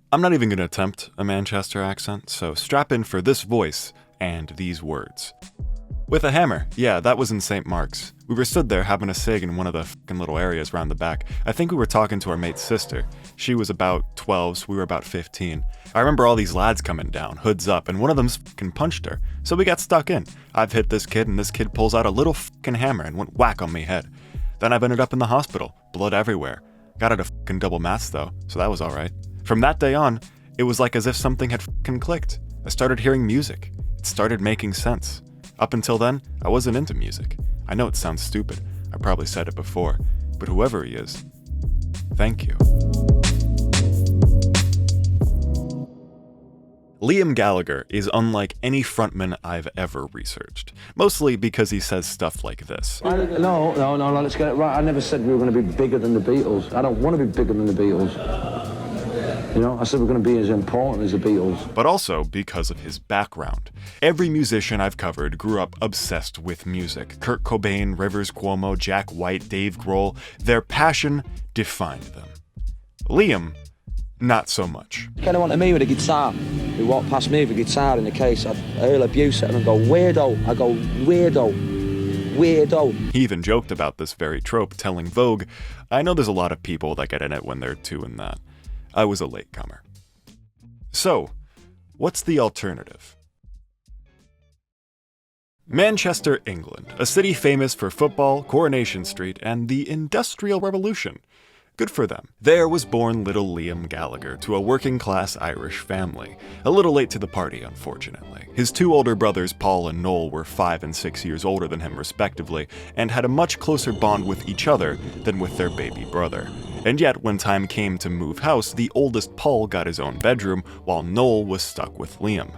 I'm not even going to attempt a Manchester accent, so strap in for this voice and these words. With a hammer. Yeah, that was in St. Mark's. We were stood there having a cig in one of the fucking little areas around the back. I think we were talking to our mate's sister. She was about 12, so we were about 15. I remember all these lads coming down, hoods up, and one of them's fucking punched her. So we got stuck in. I've hit this kid, and this kid pulls out a little fucking hammer and went whack on me head. Then I've ended up in the hospital. Blood everywhere. Got out of fucking double mats though, so that was alright. From that day on, it was like as if something had fucking clicked. I started hearing music. It started making sense. Up until then, I wasn't into music. I know it sounds stupid. I probably said it before. But whoever he is, thank you. Liam Gallagher is unlike any frontman I've ever researched. Mostly because he says stuff like this. No, let's get it right. I never said we were going to be bigger than the Beatles. I don't want to be bigger than the Beatles. You know, I said we're going to be as important as the Beatles. But also because of his background. Every musician I've covered grew up obsessed with music. Kurt Cobain, Rivers Cuomo, Jack White, Dave Grohl. Their passion defined them. Liam, not so much. Anyone wanted me with a guitar, who walked past me with a guitar in the case, I'd hurl abuse at him and go, weirdo. I go, weirdo. He even joked about this very trope, telling Vogue, I know there's a lot of people that get in it when they're two and that. I was a latecomer. So, what's the alternative? Manchester, England, a city famous for football, Coronation Street, and the Industrial Revolution. Good for them. There was born little Liam Gallagher to a working-class Irish family. A little late to the party, unfortunately. His two older brothers, Paul and Noel, were 5 and 6 years older than him respectively, and had a much closer bond with each other than with their baby brother. And yet, when time came to move house, the oldest Paul got his own bedroom, while Noel was stuck with Liam.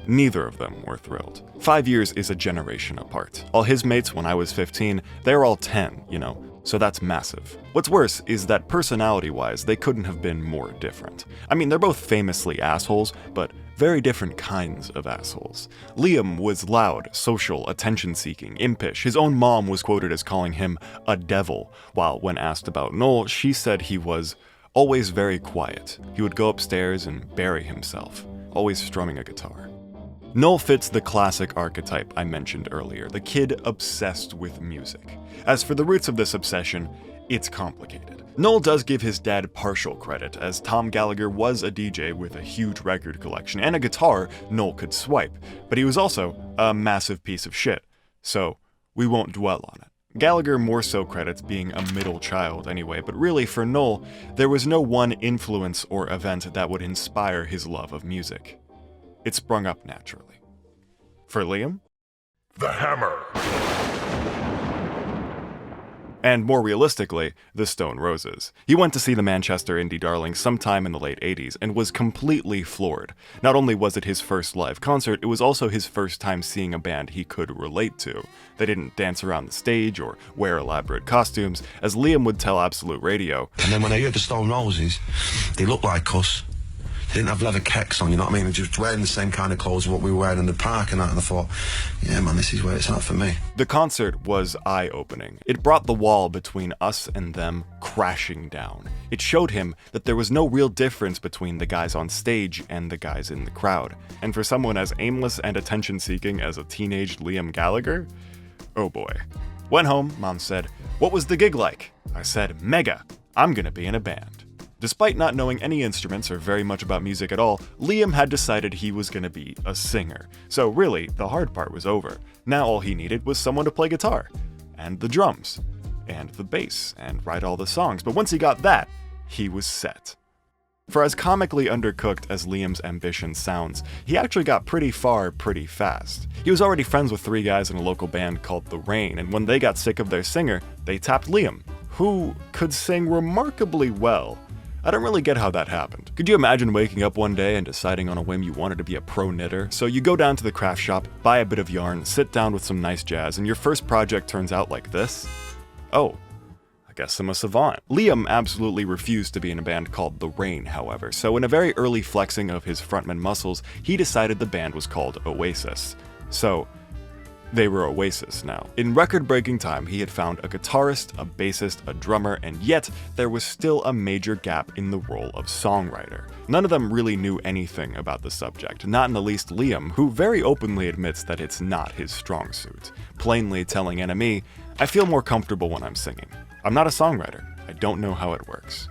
Neither of them were thrilled. 5 years is a generation apart. All his mates when I was 15, they're all 10, so that's massive. What's worse is that personality-wise, they couldn't have been more different. I mean, they're both famously assholes, but very different kinds of assholes. Liam was loud, social, attention-seeking, impish. His own mom was quoted as calling him a devil, while when asked about Noel, she said he was always very quiet. He would go upstairs and bury himself, always strumming a guitar. Noel fits the classic archetype I mentioned earlier, the kid obsessed with music. As for the roots of this obsession, it's complicated. Noel does give his dad partial credit, as Tom Gallagher was a DJ with a huge record collection and a guitar Noel could swipe, but he was also a massive piece of shit, so we won't dwell on it. Gallagher more so credits being a middle child anyway, but really for Noel, there was no one influence or event that would inspire his love of music. It sprung up naturally. For Liam? The hammer. And more realistically, the Stone Roses. He went to see the Manchester indie darlings sometime in the late 80s and was completely floored. Not only was it his first live concert, it was also his first time seeing a band he could relate to. They didn't dance around the stage or wear elaborate costumes, as Liam would tell Absolute Radio. And then when I heard the Stone Roses, they looked like us. They didn't have leather kecks on, you know what I mean? They were just wearing the same kind of clothes as what we were wearing in the park and that, and I thought, yeah man, this is where it's at for me. The concert was eye-opening. It brought the wall between us and them crashing down. It showed him that there was no real difference between the guys on stage and the guys in the crowd. And for someone as aimless and attention-seeking as a teenage Liam Gallagher, oh boy. Went home, Mom said, "What was the gig like?" I said, "Mega. I'm gonna be in a band." Despite not knowing any instruments or very much about music at all, Liam had decided he was going to be a singer. So really, the hard part was over. Now all he needed was someone to play guitar, and the drums, and the bass, and write all the songs. But once he got that, he was set. For as comically undercooked as Liam's ambition sounds, he actually got pretty far pretty fast. He was already friends with 3 guys in a local band called The Rain, and when they got sick of their singer, they tapped Liam, who could sing remarkably well. I don't really get how that happened. Could you imagine waking up one day and deciding on a whim you wanted to be a pro knitter? So you go down to the craft shop, buy a bit of yarn, sit down with some nice jazz, and your first project turns out like this? Oh, I guess I'm a savant. Liam absolutely refused to be in a band called The Rain, however, so in a very early flexing of his frontman muscles, he decided the band was called Oasis. So, They were Oasis now. In record-breaking time, he had found a guitarist, a bassist, a drummer, and yet there was still a major gap in the role of songwriter. None of them really knew anything about the subject, not in the least Liam, who very openly admits that it's not his strong suit, plainly telling NME, "I feel more comfortable when I'm singing. I'm not a songwriter. I don't know how it works."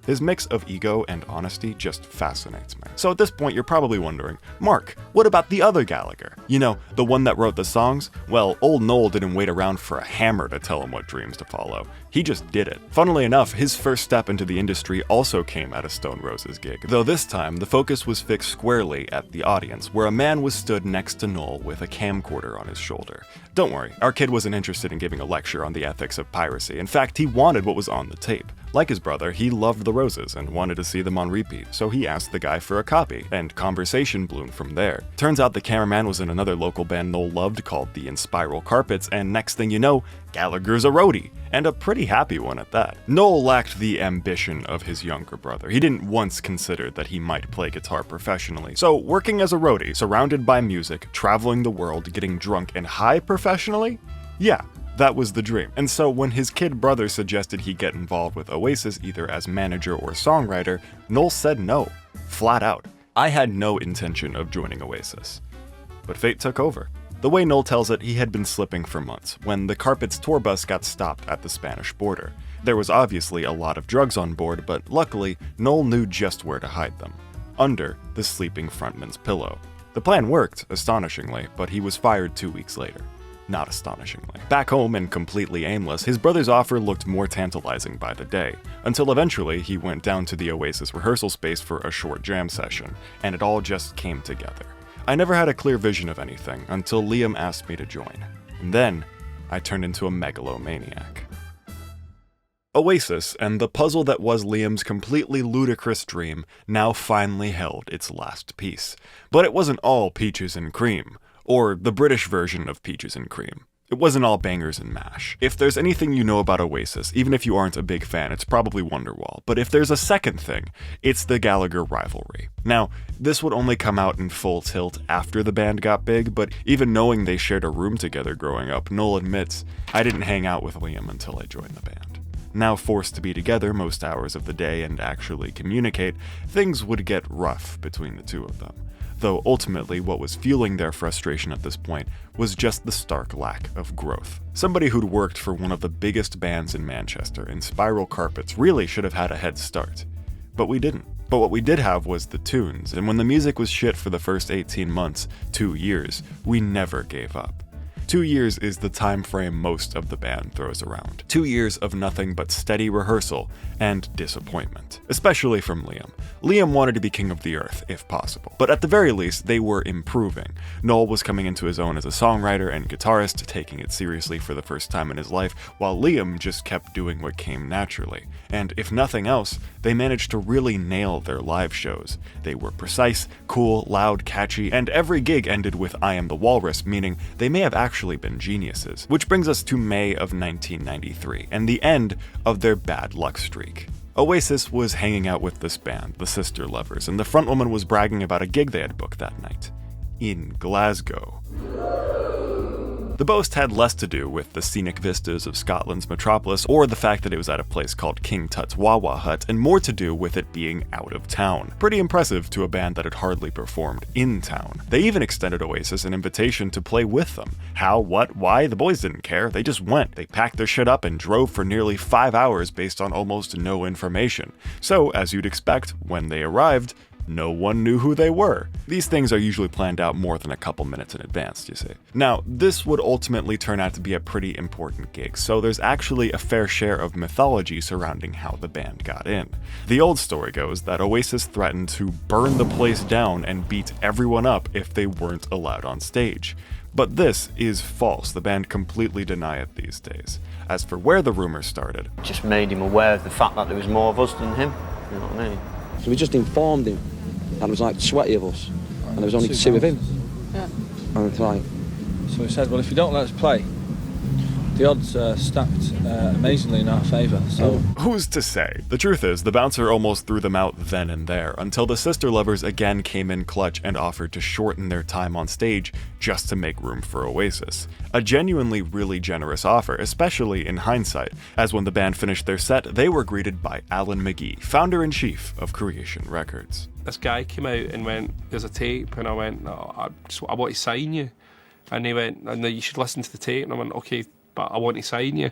His mix of ego and honesty just fascinates me. So at this point, you're probably wondering, Mark, what about the other Gallagher? You know, the one that wrote the songs? Well, old Noel didn't wait around for a hammer to tell him what dreams to follow. He just did it. Funnily enough, his first step into the industry also came at a Stone Roses gig, though this time the focus was fixed squarely at the audience, where a man was stood next to Noel with a camcorder on his shoulder. Don't worry, our kid wasn't interested in giving a lecture on the ethics of piracy. In fact, he wanted what was on the tape. Like his brother, he loved the Roses and wanted to see them on repeat, so he asked the guy for a copy, and conversation bloomed from there. Turns out the cameraman was in another local band Noel loved called the Spiral Carpets, and next thing you know, Gallagher's a roadie, and a pretty happy one at that. Noel lacked the ambition of his younger brother. He didn't once consider that he might play guitar professionally. So working as a roadie, surrounded by music, traveling the world, getting drunk and high professionally? Yeah. That was the dream. And so when his kid brother suggested he get involved with Oasis either as manager or songwriter, Noel said no, flat out. I had no intention of joining Oasis. But fate took over. The way Noel tells it, he had been slipping for months when the Carpets tour bus got stopped at the Spanish border. There was obviously a lot of drugs on board, but luckily, Noel knew just where to hide them. Under the sleeping frontman's pillow. The plan worked, astonishingly, but he was fired 2 weeks later. Not astonishingly. Back home and completely aimless, his brother's offer looked more tantalizing by the day, until eventually he went down to the Oasis rehearsal space for a short jam session, and it all just came together. I never had a clear vision of anything until Liam asked me to join, and then I turned into a megalomaniac. Oasis, and the puzzle that was Liam's completely ludicrous dream, now finally held its last piece. But it wasn't all peaches and cream. Or the British version of peaches and cream. It wasn't all bangers and mash. If there's anything you know about Oasis, even if you aren't a big fan, it's probably Wonderwall. But if there's a second thing, it's the Gallagher rivalry. Now, this would only come out in full tilt after the band got big, but even knowing they shared a room together growing up, Noel admits, I didn't hang out with Liam until I joined the band. Now forced to be together most hours of the day and actually communicate, things would get rough between the two of them. Though ultimately what was fueling their frustration at this point was just the stark lack of growth. Somebody who'd worked for one of the biggest bands in Manchester, and Spiral Carpets, really should have had a head start. But we didn't. But what we did have was the tunes, and when the music was shit for the first 18 months, 2 years, we never gave up. 2 years is the time frame most of the band throws around. 2 years of nothing but steady rehearsal and disappointment, especially from Liam. Liam wanted to be king of the earth, if possible, but at the very least, they were improving. Noel was coming into his own as a songwriter and guitarist, taking it seriously for the first time in his life, while Liam just kept doing what came naturally. And if nothing else, they managed to really nail their live shows. They were precise, cool, loud, catchy, and every gig ended with I Am the Walrus, meaning they may have actually been geniuses. Which brings us to May of 1993, and the end of their bad luck streak. Oasis was hanging out with this band, the Sister Lovers, and the frontwoman was bragging about a gig they had booked that night. In Glasgow. The boast had less to do with the scenic vistas of Scotland's metropolis or the fact that it was at a place called King Tut's Wawa Hut, and more to do with it being out of town. Pretty impressive to a band that had hardly performed in town. They even extended Oasis an invitation to play with them. How, what, why? The boys didn't care. They just went. They packed their shit up and drove for nearly 5 hours based on almost no information. So, as you'd expect, when they arrived, no one knew who they were. These things are usually planned out more than a couple minutes in advance, you see. Now, this would ultimately turn out to be a pretty important gig, so there's actually a fair share of mythology surrounding how the band got in. The old story goes that Oasis threatened to burn the place down and beat everyone up if they weren't allowed on stage. But this is false. The band completely deny it these days. As for where the rumor started, just made him aware of the fact that there was more of us than him, you know what I mean? So we just informed him, and there was like 20 of us, and there was only 2 of him. Yeah. And it's like, So he said, well, if you don't let us play, The odds stacked amazingly in our favour, so... Who's to say? The truth is, the bouncer almost threw them out then and there, until the sister lovers again came in clutch and offered to shorten their time on stage just to make room for Oasis. A genuinely really generous offer, especially in hindsight, as when the band finished their set, they were greeted by Alan McGee, founder-in-chief of Creation Records. This guy came out and went, "There's a tape," and I went, "No, I want to sign you." And he went, "No, you should listen to the tape." And I went, "Okay, but I want to sign you."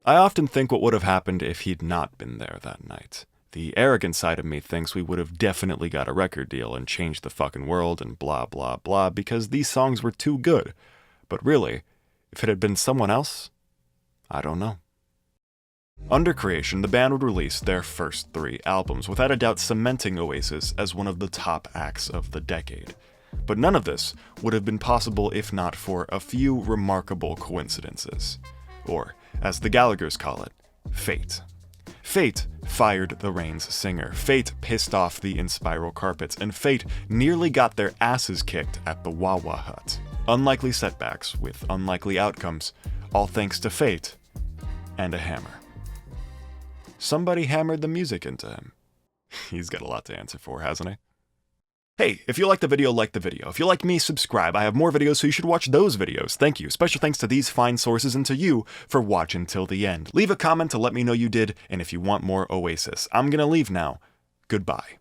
I often think what would have happened if he'd not been there that night. The arrogant side of me thinks we would have definitely got a record deal and changed the fucking world and blah blah blah because these songs were too good. But really, if it had been someone else, I don't know. Under Creation, the band would release their first 3 albums, without a doubt cementing Oasis as one of the top acts of the decade. But none of this would have been possible if not for a few remarkable coincidences. Or, as the Gallaghers call it, fate. Fate fired the Rain's singer, fate pissed off the Inspiral Carpets, and fate nearly got their asses kicked at the Wawa Hut. Unlikely setbacks with unlikely outcomes, all thanks to fate and a hammer. Somebody hammered the music into him. He's got a lot to answer for, hasn't he? Hey, if you liked the video, like the video. If you like me, subscribe. I have more videos, so you should watch those videos. Thank you. Special thanks to these fine sources and to you for watching till the end. Leave a comment to let me know you did, and if you want more Oasis. I'm gonna leave now. Goodbye.